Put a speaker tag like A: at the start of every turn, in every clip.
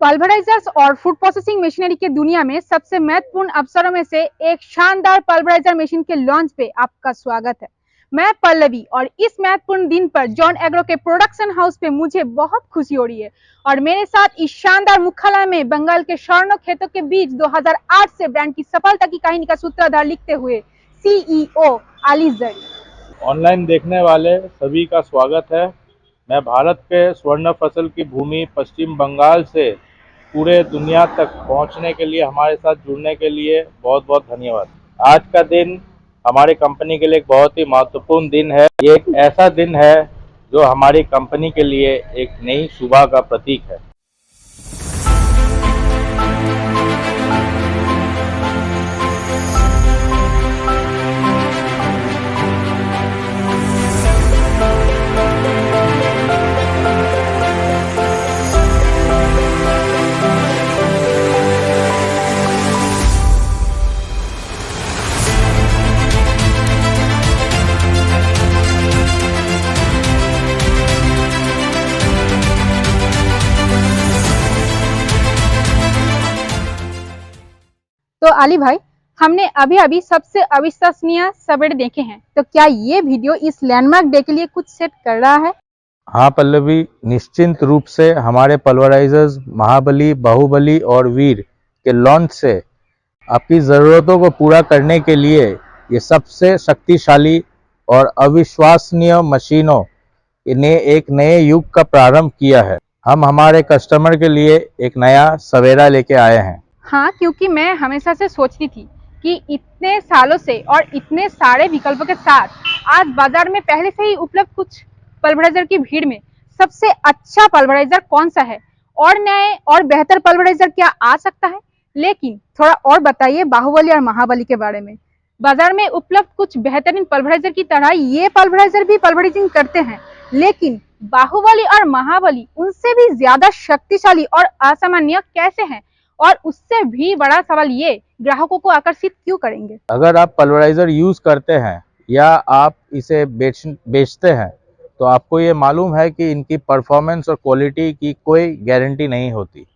A: पल्वराइजर्स और food processing machinery की दुनिया में सबसे महत्वपूर्ण अवसरों में से एक शानदार पल्वराइजर मशीन के लॉन्च पे आपका स्वागत है। मैं पल्लवी और इस महत्वपूर्ण दिन पर जॉन एग्रो के प्रोडक्शन हाउस पे मुझे बहुत खुशी हो रही है और मेरे साथ इस शानदार मुख्यालय में बंगाल के स्वर्ण खेतों के बीच 2008 से ब्रांड की सफलता की कहानी का सूत्रधार लिखते हुए CEO अली जरी।
B: ऑनलाइन देखने वाले सभी का स्वागत है। मैं भारत के स्वर्ण फसल की भूमि पश्चिम बंगाल से पूरे दुनिया तक पहुंचने के लिए हमारे साथ जुड़ने के लिए बहुत बहुत धन्यवाद। आज का दिन हमारी कंपनी के लिए एक बहुत ही महत्वपूर्ण दिन है। ये एक ऐसा दिन है जो हमारी कंपनी के लिए एक नई सुबह का प्रतीक है।
A: तो अली भाई, हमने अभी अभी सबसे अविश्वसनीय सवेरे देखे हैं, तो क्या ये वीडियो इस लैंडमार्क डे के लिए कुछ सेट कर रहा है?
B: हाँ पल्लवी, निश्चित रूप से हमारे पल्वराइजर्स महाबली, बाहुबली और वीर के लॉन्च से आपकी ज़रूरतों को पूरा करने के लिए ये सबसे शक्तिशाली और अविश्वसनीय मशीनों ने एक नए युग का प्रारंभ किया है। हम हमारे कस्टमर के लिए एक नया सवेरा लेके आए हैं।
A: हाँ, क्योंकि मैं हमेशा से सोचती थी कि इतने सालों से और इतने सारे विकल्पों के साथ आज बाजार में पहले से ही उपलब्ध कुछ पल्वराइजर की भीड़ में सबसे अच्छा पल्वराइजर कौन सा है और नए और बेहतर पल्वराइजर क्या आ सकता है। लेकिन थोड़ा और बताइए बाहुबली और महाबली के बारे में। बाजार में उपलब्ध कुछ बेहतरीन पल्वराइजर की तरह ये पल्वराइजर भी पल्वराइजिंग करते हैं, लेकिन बाहुबली और महाबली उनसे भी ज्यादा शक्तिशाली और असामान्य कैसे हैं, और उससे भी बड़ा सवाल ये ग्राहकों को आकर्षित क्यों करेंगे।
B: अगर आप पल्वराइजर यूज करते हैं या आप इसे बेचते हैं तो आपको ये मालूम है कि इनकी परफॉर्मेंस और क्वालिटी की कोई गारंटी नहीं होती।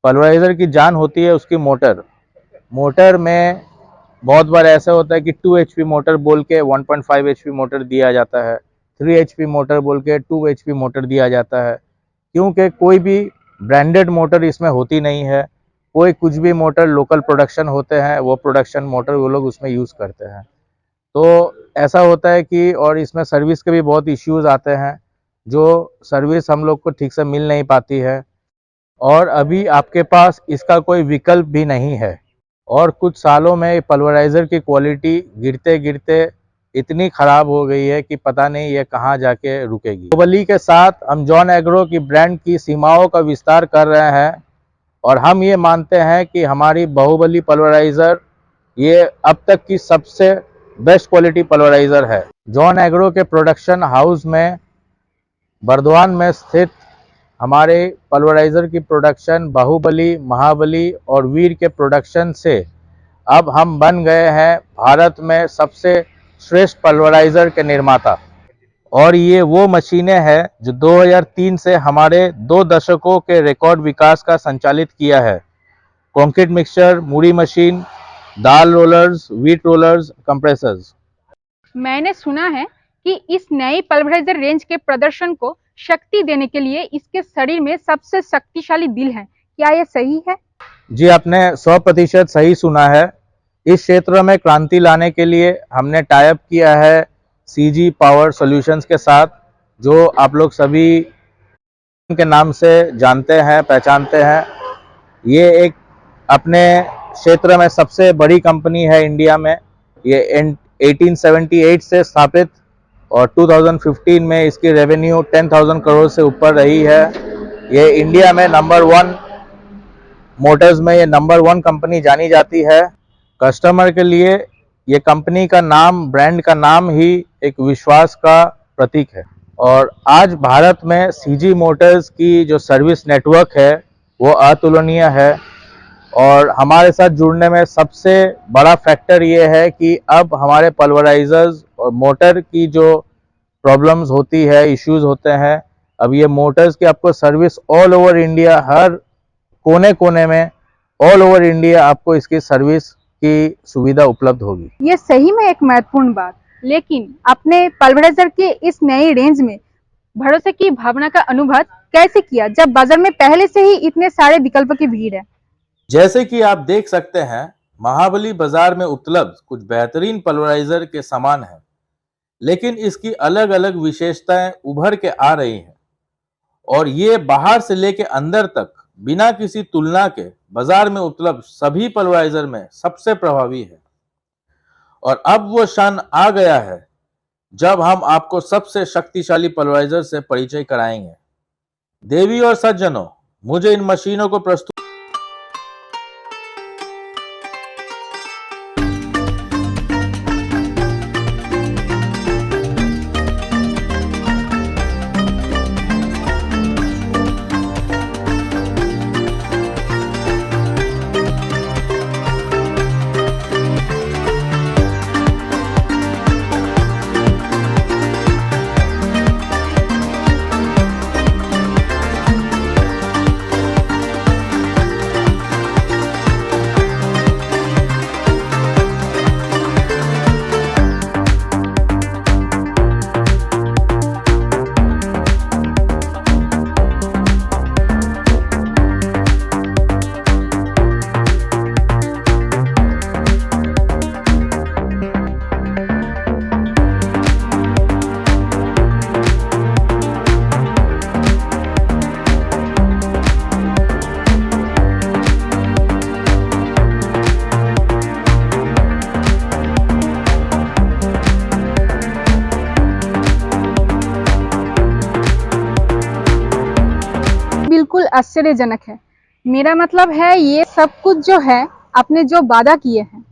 B: पल्वराइजर की जान होती है उसकी मोटर में बहुत बार ऐसा होता है कि 2 HP मोटर बोल के 1.5 HP मोटर दिया जाता है, 3 HP मोटर बोल के 2 HP मोटर दिया जाता है, क्योंकि कोई भी ब्रांडेड मोटर इसमें होती नहीं है। कोई कुछ भी मोटर लोकल प्रोडक्शन होते हैं, वो प्रोडक्शन मोटर वो लोग उसमें यूज़ करते हैं। तो ऐसा होता है कि और इसमें सर्विस के भी बहुत इश्यूज आते हैं, जो सर्विस हम लोग को ठीक से मिल नहीं पाती है, और अभी आपके पास इसका कोई विकल्प भी नहीं है। और कुछ सालों में पल्वराइज़र की क्वालिटी गिरते गिरते इतनी ख़राब हो गई है कि पता नहीं ये कहाँ जाके रुकेगी। बाहुबली के साथ हम जॉन एग्रो की ब्रांड की सीमाओं का विस्तार कर रहे हैं और हम ये मानते हैं कि हमारी बाहुबली पल्वराइज़र ये अब तक की सबसे बेस्ट क्वालिटी पल्वराइज़र है। जॉन एग्रो के प्रोडक्शन हाउस में बर्दवान में स्थित हमारे पल्वराइज़र की प्रोडक्शन बाहुबली, महाबली और वीर के प्रोडक्शन से अब हम बन गए हैं भारत में सबसे श्रेष्ठ पल्वराइज़र के निर्माता। और ये वो मशीनें हैं जो 2003 से हमारे 2 दशकों के रिकॉर्ड विकास का संचालित किया है। कंक्रीट मिक्सचर, मूड़ी मशीन, दाल रोलर्स, व्हीट रोलर्स, कंप्रेसर्स।
A: मैंने सुना है कि इस नई पल्वराइजर रेंज के प्रदर्शन को शक्ति देने के लिए इसके शरीर में सबसे शक्तिशाली दिल है, क्या ये सही है?
B: जी, आपने 100% सही सुना है। इस क्षेत्र में क्रांति लाने के लिए हमने टाई अप किया है CG पावर सॉल्यूशंस के साथ, जो आप लोग सभी के नाम से जानते हैं, पहचानते हैं। ये एक अपने क्षेत्र में सबसे बड़ी कंपनी है इंडिया में। ये 1878 से स्थापित और 2015 में इसकी रेवेन्यू 10,000 करोड़ से ऊपर रही है। ये इंडिया में नंबर 1 मोटर्स में ये नंबर 1 कंपनी जानी जाती है। कस्टमर के लिए ये कंपनी का नाम, ब्रांड का नाम ही एक विश्वास का प्रतीक है। और आज भारत में CG मोटर्स की जो सर्विस नेटवर्क है वो अतुलनीय है। और हमारे साथ जुड़ने में सबसे बड़ा फैक्टर ये है कि अब हमारे पल्वराइजर्स और मोटर की जो प्रॉब्लम्स होती है, इश्यूज होते हैं, अब ये मोटर्स की आपको सर्विस ऑल ओवर इंडिया, हर कोने कोने में ऑल ओवर इंडिया आपको इसकी सर्विस की सुविधा उपलब्ध होगी।
A: ये सही में एक महत्वपूर्ण बात। लेकिन अपने पल्वराइजर के इस नई रेंज में भरोसे की भावना का अनुभव कैसे किया जब बाजार में पहले से ही इतने सारे विकल्पों की भीड़ है?
B: जैसे कि आप देख सकते हैं, महाबली बाजार में उपलब्ध कुछ बेहतरीन पल्वराइजर के सामान है, लेकिन इसकी अलग अलग विशेषताएं उभर के आ रही हैं और ये बाहर से लेके अंदर तक बिना किसी तुलना के बाजार में उपलब्ध सभी पल्वराइजर में सबसे प्रभावी है। और अब वो क्षण आ गया है जब हम आपको सबसे शक्तिशाली पल्वराइजर से परिचय कराएंगे। देवी और सज्जनों, मुझे इन मशीनों को प्रस्तुत
A: बिल्कुल आश्चर्यजनक है। मेरा मतलब है ये सब कुछ जो है आपने जो वादा किए हैं,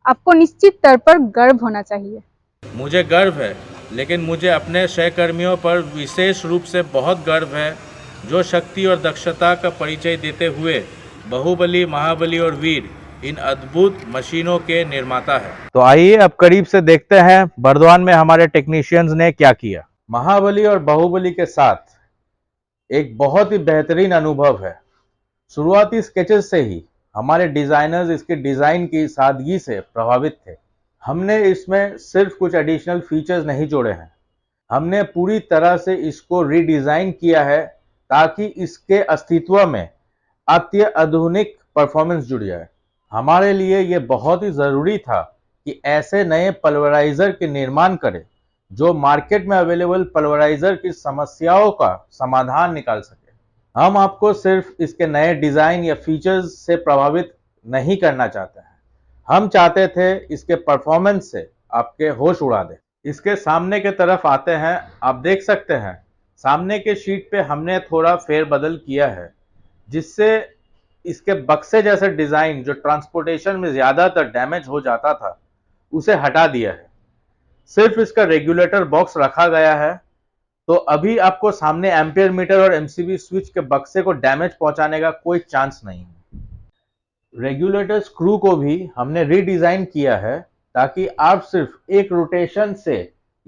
A: आपको निश्चित तौर पर गर्व होना चाहिए।
B: मुझे गर्व है, लेकिन मुझे अपने सहकर्मियों पर विशेष रूप से बहुत गर्व है जो शक्ति और दक्षता का परिचय देते हुए बाहुबली, महाबली और वीर इन अद्भुत मशीनों के निर्माता है। तो आइए अब करीब से देखते हैं बर्दवान में हमारे टेक्नीशियंस ने क्या किया। महाबली और बाहुबली के साथ एक बहुत ही बेहतरीन अनुभव है। शुरुआती स्केचेस से ही हमारे डिजाइनर्स इसके डिजाइन की सादगी से प्रभावित थे। हमने इसमें सिर्फ कुछ एडिशनल फीचर्स नहीं जोड़े हैं, हमने पूरी तरह से इसको रीडिजाइन किया है ताकि इसके अस्तित्व में अत्याधुनिक परफॉर्मेंस जुड़ जाए। हमारे लिए ये बहुत ही ज़रूरी था कि ऐसे नए पल्वराइजर के निर्माण करें जो मार्केट में अवेलेबल पल्वराइजर की समस्याओं का समाधान निकाल सके। हम आपको सिर्फ इसके नए डिज़ाइन या फीचर्स से प्रभावित नहीं करना चाहते हैं, हम चाहते थे इसके परफॉर्मेंस से आपके होश उड़ा दे। इसके सामने के तरफ आते हैं, आप देख सकते हैं सामने के शीट पे हमने थोड़ा फेरबदल किया है जिससे इसके बक्से जैसे डिज़ाइन जो ट्रांसपोर्टेशन में ज़्यादातर डैमेज हो जाता था उसे हटा दिया है। सिर्फ इसका रेगुलेटर बॉक्स रखा गया है, तो अभी आपको सामने एम्पियर मीटर और एमसीबी स्विच के बक्से को डैमेज पहुंचाने का कोई चांस नहीं है। रेगुलेटर स्क्रू को भी हमने रीडिजाइन किया है ताकि आप सिर्फ एक रोटेशन से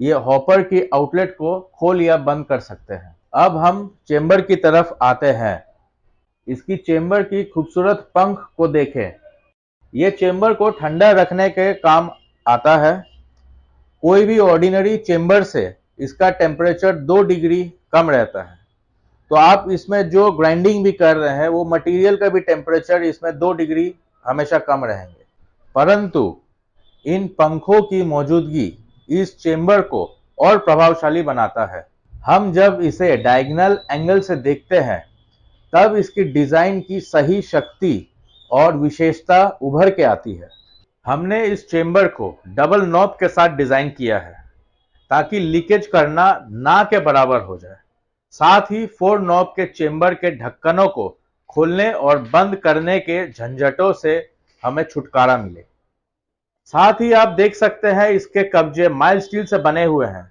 B: ये हॉपर की आउटलेट को खोल या बंद कर सकते हैं। अब हम चेंबर की तरफ आते हैं। इसकी चेंबर की खूबसूरत पंख को देखें। ये चेंबर को ठंडा रखने के काम आता है। कोई भी ऑर्डिनरी चेंबर से इसका टेम्परेचर 2 डिग्री कम रहता है, तो आप इसमें जो ग्राइंडिंग भी कर रहे हैं वो मटेरियल का भी टेम्परेचर इसमें 2 डिग्री हमेशा कम रहेंगे। परंतु इन पंखों की मौजूदगी इस चेंबर को और प्रभावशाली बनाता है। हम जब इसे डायगोनल एंगल से देखते हैं तब इसकी डिजाइन की सही शक्ति और विशेषता उभर के आती है। हमने इस चेंबर को डबल नॉब के साथ डिजाइन किया है ताकि लीकेज करना ना के बराबर हो जाए। साथ ही 4 नॉब के चेंबर के ढक्कनों को खोलने और बंद करने के झंझटों से हमें छुटकारा मिले। साथ ही आप देख सकते हैं इसके कब्जे माइल्ड स्टील से बने हुए हैं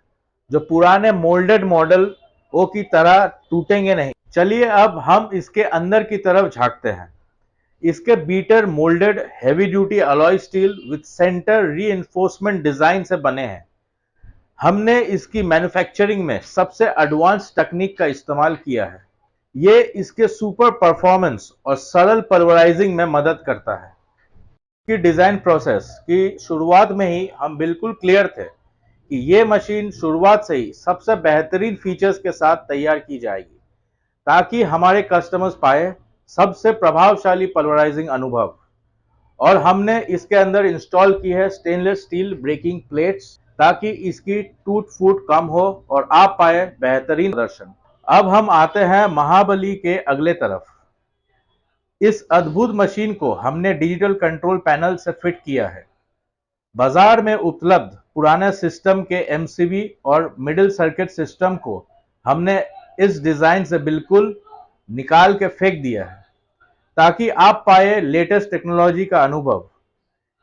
B: जो पुराने मोल्डेड मॉडल ओ की तरह टूटेंगे नहीं। चलिए अब हम इसके अंदर की तरफ झांकते हैं। इसके beater moulded heavy duty alloy steel with centre reinforcement design से बने हैं। हमने इसकी मैन्युफैक्चरिंग में सबसे एडवांस तकनीक का इस्तेमाल किया है। ये इसके सुपर परफॉर्मेंस और सरल पल्वराइजिंग में मदद करता है। कि डिजाइन प्रोसेस की शुरुआत में ही हम बिल्कुल क्लियर थे कि ये मशीन शुरुआत से ही सबसे बेहतरीन फीचर्स के साथ तैयार की जाएगी ताकि हमारे कस्टमर्स पाए सबसे प्रभावशाली पल्वराइजिंग अनुभव। और हमने इसके अंदर इंस्टॉल की है स्टेनलेस स्टील ब्रेकिंग प्लेट्स ताकि इसकी टूट फूट कम हो और आप पाए बेहतरीन प्रदर्शन। अब हम आते हैं महाबली के अगले तरफ। इस अद्भुत मशीन को हमने डिजिटल कंट्रोल पैनल से फिट किया है। बाजार में उपलब्ध पुराने सिस्टम के एमसीबी और मिडिल सर्किट सिस्टम को हमने इस डिजाइन से बिल्कुल निकाल के फेंक दिया है ताकि आप पाए लेटेस्ट टेक्नोलॉजी का अनुभव।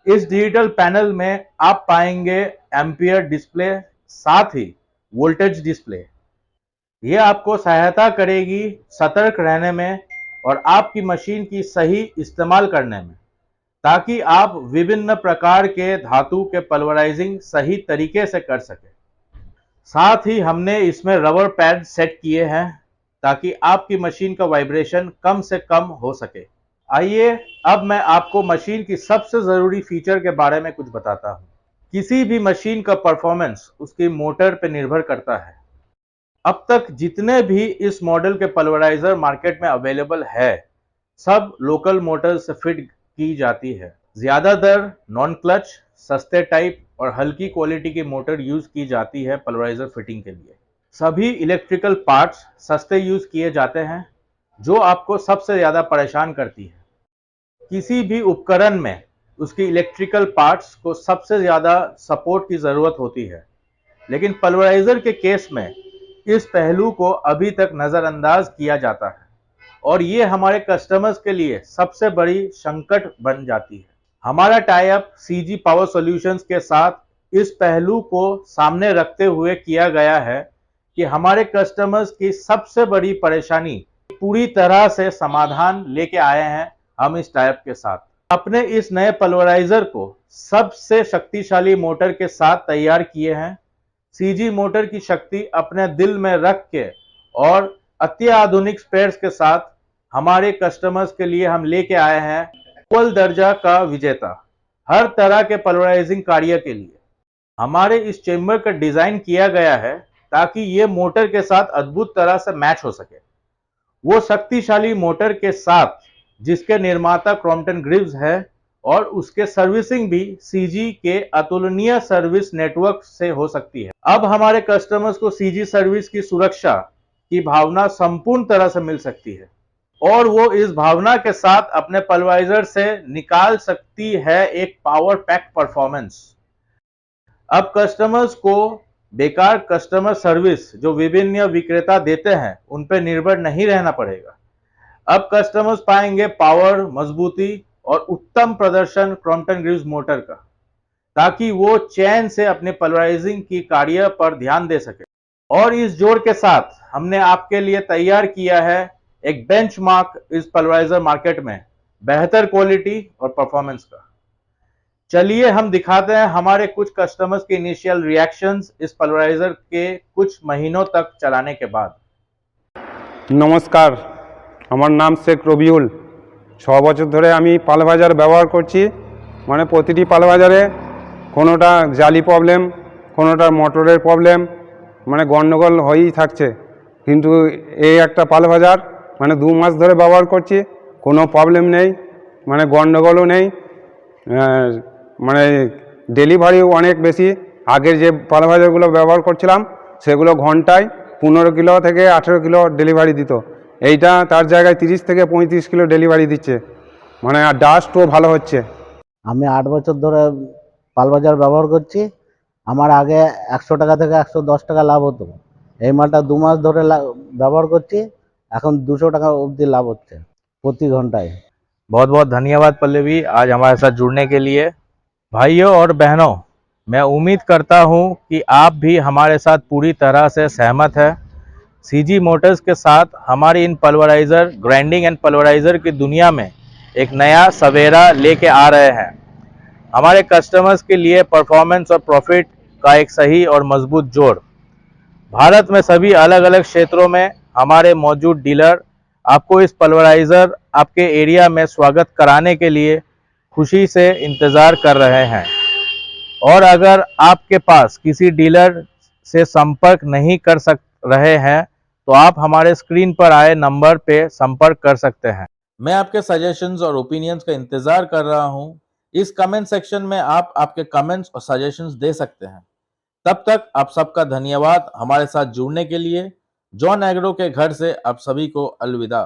B: इस डिजिटल पैनल में आप पाएंगे एम्पियर डिस्प्ले, साथ ही वोल्टेज डिस्प्ले। यह आपको सहायता करेगी सतर्क रहने में और आपकी मशीन की सही इस्तेमाल करने में ताकि आप विभिन्न प्रकार के धातु के पल्वराइजिंग सही तरीके से कर सके। साथ ही हमने इसमें रबर पैड सेट किए हैं ताकि आपकी मशीन का वाइब्रेशन कम से कम हो सके। आइए अब मैं आपको मशीन की सबसे जरूरी फीचर के बारे में कुछ बताता हूं। किसी भी मशीन का परफॉर्मेंस उसकी मोटर पर निर्भर करता है। अब तक जितने भी इस मॉडल के पल्वराइजर मार्केट में अवेलेबल है सब लोकल मोटर से फिट की जाती है। ज्यादातर नॉन क्लच, सस्ते टाइप और हल्की क्वालिटी की मोटर यूज की जाती है पल्वराइजर फिटिंग के लिए। सभी इलेक्ट्रिकल पार्ट्स सस्ते यूज किए जाते हैं जो आपको सबसे ज्यादा परेशान करती है। किसी भी उपकरण में उसकी इलेक्ट्रिकल पार्ट्स को सबसे ज्यादा सपोर्ट की जरूरत होती है, लेकिन पल्वराइजर के केस में इस पहलू को अभी तक नजरअंदाज किया जाता है और ये हमारे कस्टमर्स के लिए सबसे बड़ी संकट बन जाती है। हमारा tie up CG power solutions के साथ इस पहलू को सामने रखते हुए किया गया है कि हमारे कस्टमर्स की सबसे बड़ी परेशानी पूरी तरह से समाधान लेके आए हैं हम इस टाई अप के साथ। अपने इस नए पल्वराइजर को सबसे शक्तिशाली मोटर के साथ तैयार किए हैं। सीजी मोटर की शक्ति अपने दिल में रख के और अत्याधुनिक स्पेयर्स के साथ हमारे कस्टमर्स के लिए हम लेके आए हैं अव्वल दर्जा का विजेता हर तरह के पल्वराइजिंग कार्य के लिए। हमारे इस चेंबर का डिजाइन किया गया है ताकि ये मोटर के साथ अद्भुत तरह से मैच हो सके। वो शक्तिशाली मोटर के साथ जिसके निर्माता क्रॉम्पटन ग्रीव्स है और उसके सर्विसिंग भी सीजी के अतुलनीय सर्विस नेटवर्क से हो सकती है। अब हमारे कस्टमर्स को सीजी सर्विस की सुरक्षा की भावना संपूर्ण तरह से मिल सकती है और वो इस भावना के साथ अपने पल्वराइजर से निकाल सकती है एक पावर पैक परफॉर्मेंस। अब कस्टमर्स को बेकार कस्टमर सर्विस जो विभिन्न विक्रेता देते हैं उन पर निर्भर नहीं रहना पड़ेगा। अब कस्टमर्स पाएंगे पावर, मजबूती और उत्तम प्रदर्शन क्रॉम्पटन ग्रीव्स मोटर का ताकि वो चैन से अपने पल्वराइजिंग की कार्य पर ध्यान दे सके। और इस जोड़ के साथ हमने आपके लिए तैयार किया है एक बेंचमार्क इस पल्वराइजर मार्केट में बेहतर क्वालिटी और परफॉर्मेंस का। चलिए हम दिखाते हैं हमारे कुछ कस्टमर्स के इनिशियल रिएक्शंस इस पल्वराइजर के कुछ महीनों तक चलाने के बाद।
C: नमस्कार, আমার নাম শেখ রবিউল। 6 বছর ধরে আমি পালবাজার ব্যবহার করছি। মানে প্রতিটি পালবাজারে কোনোটা জালি প্রবলেম, কোনোটা মোটরের প্রবলেম, মানে গন্ডগোল হয়েই থাকছে। কিন্তু এই একটা পালবাজার মানে 2 মাস ধরে ব্যবহার করছি, কোনো প্রবলেম নেই, মানে গন্ডগোলও নেই। মানে ডেলিভারিও অনেক বেশি। আগের যে পালবাজারগুলো ব্যবহার করছিলাম সেগুলো ঘন্টায় 15 কিলো থেকে 18 কিলো ডেলিভারি দিত। এইটা তার জায়গায় 30 থেকে 35 কিলো ডেলিভারি দিচ্ছে। মানে আর ডাস্টও ভালো হচ্ছে।
D: আমি 8 বছর ধরে পালবাজার ব্যবহার করছি। আমার আগে 100 টাকা থেকে 110 টাকা লাভ হতো। এই মালটা 2 মাস ধরে ব্যবহার করছি, এখন 200 টাকা অবধি লাভ হচ্ছে প্রতি ঘন্টায়।
B: बहुत बहुत धन्यवाद पल्लवी आज हमारे साथ जुड़ने के लिए। भाइयों और बहनों, मैं उम्मीद करता हूं कि आप भी हमारे साथ पूरी तरह से सहमत है। सीजी मोटर्स के साथ हमारी इन पल्वराइज़र ग्राइंडिंग एंड पल्वराइज़र की दुनिया में एक नया सवेरा लेके आ रहे हैं। हमारे कस्टमर्स के लिए परफॉर्मेंस और प्रॉफिट का एक सही और मजबूत जोड़। भारत में सभी अलग अलग क्षेत्रों में हमारे मौजूद डीलर आपको इस पल्वराइज़र आपके एरिया में स्वागत कराने के लिए खुशी से इंतज़ार कर रहे हैं। और अगर आपके पास किसी डीलर से संपर्क नहीं कर रहे हैं तो आप हमारे स्क्रीन पर आए नंबर पे संपर्क कर सकते हैं। मैं आपके सजेशंस और ओपिनियंस का इंतज़ार कर रहा हूँ। इस कमेंट सेक्शन में आप आपके कमेंट्स और सजेशंस दे सकते हैं। तब तक आप सबका धन्यवाद हमारे साथ जुड़ने के लिए। जॉन एग्रो के घर से आप सभी को अलविदा।